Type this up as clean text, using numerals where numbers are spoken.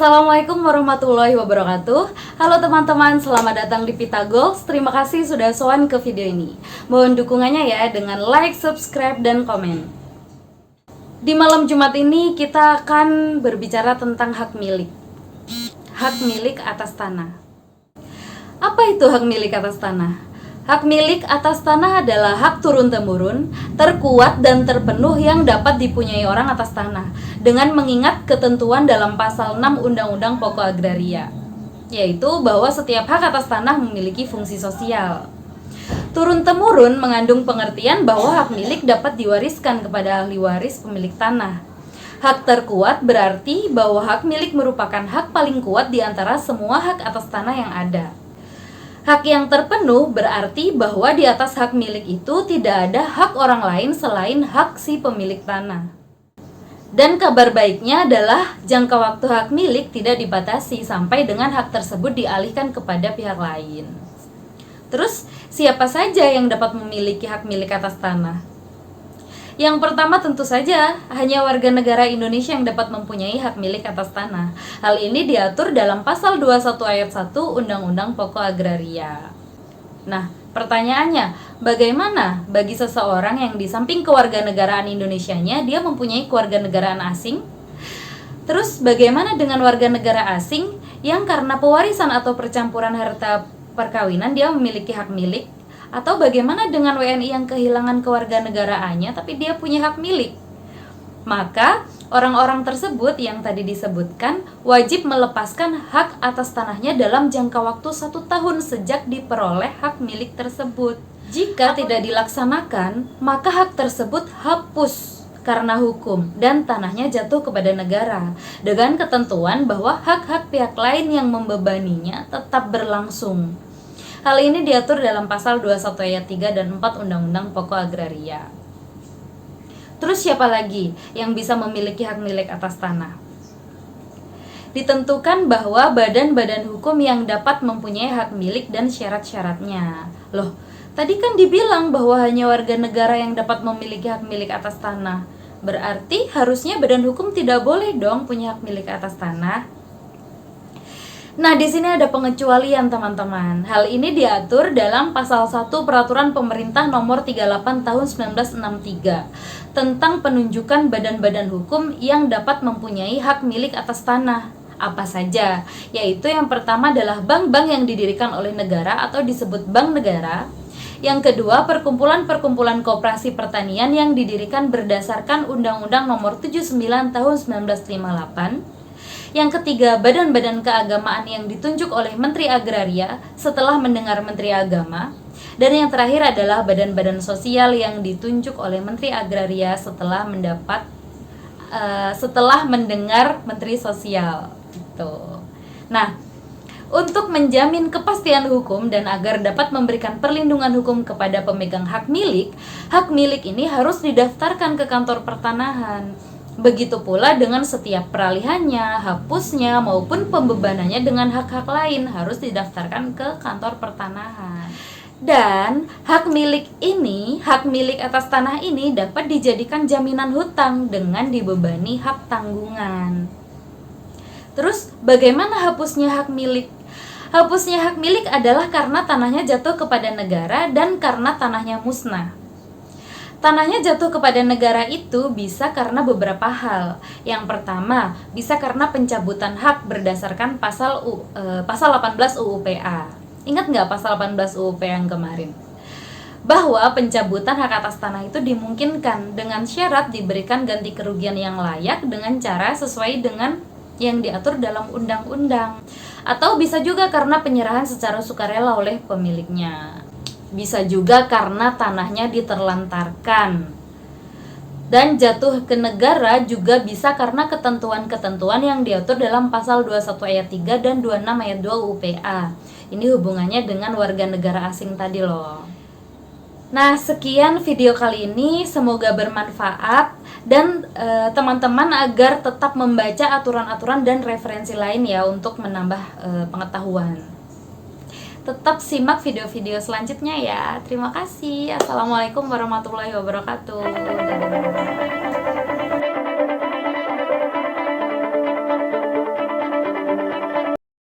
Assalamualaikum warahmatullahi wabarakatuh. Halo teman-teman, selamat datang di Pita Goals. Terima kasih sudah soan ke video ini. Mohon dukungannya ya dengan like, subscribe, dan komen. Di malam Jumat ini kita akan berbicara tentang hak milik. Hak milik atas tanah. Apa itu hak milik atas tanah? Hak milik atas tanah adalah hak turun-temurun, terkuat dan terpenuh yang dapat dipunyai orang atas tanah dengan mengingat ketentuan dalam pasal 6 Undang-Undang Pokok Agraria, yaitu bahwa setiap hak atas tanah memiliki fungsi sosial. Turun-temurun mengandung pengertian bahwa hak milik dapat diwariskan kepada ahli waris pemilik tanah. Hak terkuat berarti bahwa hak milik merupakan hak paling kuat di antara semua hak atas tanah yang ada. Hak yang terpenuh berarti bahwa di atas hak milik itu tidak ada hak orang lain selain hak si pemilik tanah. Dan kabar baiknya adalah jangka waktu hak milik tidak dibatasi sampai dengan hak tersebut dialihkan kepada pihak lain. Terus, siapa saja yang dapat memiliki hak milik atas tanah? Yang pertama tentu saja hanya warga negara Indonesia yang dapat mempunyai hak milik atas tanah. Hal ini diatur dalam pasal 21 ayat 1 Undang-Undang Pokok Agraria. Nah, pertanyaannya, bagaimana bagi seseorang yang di samping kewarganegaraan Indonesianya dia mempunyai kewarganegaraan asing? Terus bagaimana dengan warga negara asing yang karena pewarisan atau percampuran harta perkawinan dia memiliki hak milik? Atau bagaimana dengan WNI yang kehilangan kewarganegaraannya tapi dia punya hak milik? Maka orang-orang tersebut yang tadi disebutkan wajib melepaskan hak atas tanahnya dalam jangka waktu 1 tahun sejak diperoleh hak milik tersebut. Jika tidak dilaksanakan, maka hak tersebut hapus karena hukum dan tanahnya jatuh kepada negara dengan ketentuan bahwa hak-hak pihak lain yang membebaninya tetap berlangsung. Hal ini diatur dalam pasal 21 ayat 3 dan 4 Undang-Undang Pokok Agraria. Terus siapa lagi yang bisa memiliki hak milik atas tanah? Ditentukan bahwa badan-badan hukum yang dapat mempunyai hak milik dan syarat-syaratnya. Loh, tadi kan dibilang bahwa hanya warga negara yang dapat memiliki hak milik atas tanah. Berarti harusnya badan hukum tidak boleh dong punya hak milik atas tanah. Nah, di sini ada pengecualian, teman-teman. Hal ini diatur dalam pasal 1 Peraturan Pemerintah Nomor 38 Tahun 1963 tentang penunjukan badan-badan hukum yang dapat mempunyai hak milik atas tanah. Apa saja? Yaitu yang pertama adalah bank-bank yang didirikan oleh negara atau disebut bank negara. Yang kedua, perkumpulan-perkumpulan koperasi pertanian yang didirikan berdasarkan Undang-Undang Nomor 79 Tahun 1958. Yang ketiga, badan-badan keagamaan yang ditunjuk oleh Menteri Agraria setelah mendengar Menteri Agama. Dan yang terakhir adalah badan-badan sosial yang ditunjuk oleh Menteri Agraria setelah mendengar Menteri Sosial. Gitu. Nah, untuk menjamin kepastian hukum dan agar dapat memberikan perlindungan hukum kepada pemegang hak milik ini harus didaftarkan ke kantor pertanahan. Begitu pula dengan setiap peralihannya, hapusnya, maupun pembebanannya dengan hak-hak lain harus didaftarkan ke kantor pertanahan. Dan hak milik atas tanah ini dapat dijadikan jaminan hutang dengan dibebani hak tanggungan. Terus bagaimana hapusnya hak milik? Hapusnya hak milik adalah karena tanahnya jatuh kepada negara dan karena tanahnya musnah. Tanahnya jatuh kepada negara itu bisa karena beberapa hal. Yang pertama, bisa karena pencabutan hak berdasarkan pasal 18 UU PA. Ingat nggak pasal 18 UU PA yang kemarin? Bahwa pencabutan hak atas tanah itu dimungkinkan dengan syarat diberikan ganti kerugian yang layak dengan cara sesuai dengan yang diatur dalam undang-undang. Atau bisa juga karena penyerahan secara sukarela oleh pemiliknya. Bisa juga karena tanahnya diterlantarkan. Dan jatuh ke negara juga bisa karena ketentuan-ketentuan yang diatur dalam pasal 21 ayat 3 dan 26 ayat 2 UPA. Ini hubungannya dengan warga negara asing tadi loh. Nah, sekian video kali ini, semoga bermanfaat dan teman-teman agar tetap membaca aturan-aturan dan referensi lain ya untuk menambah pengetahuan. Tetap simak video-video selanjutnya ya. Terima kasih. Assalamualaikum warahmatullahi wabarakatuh.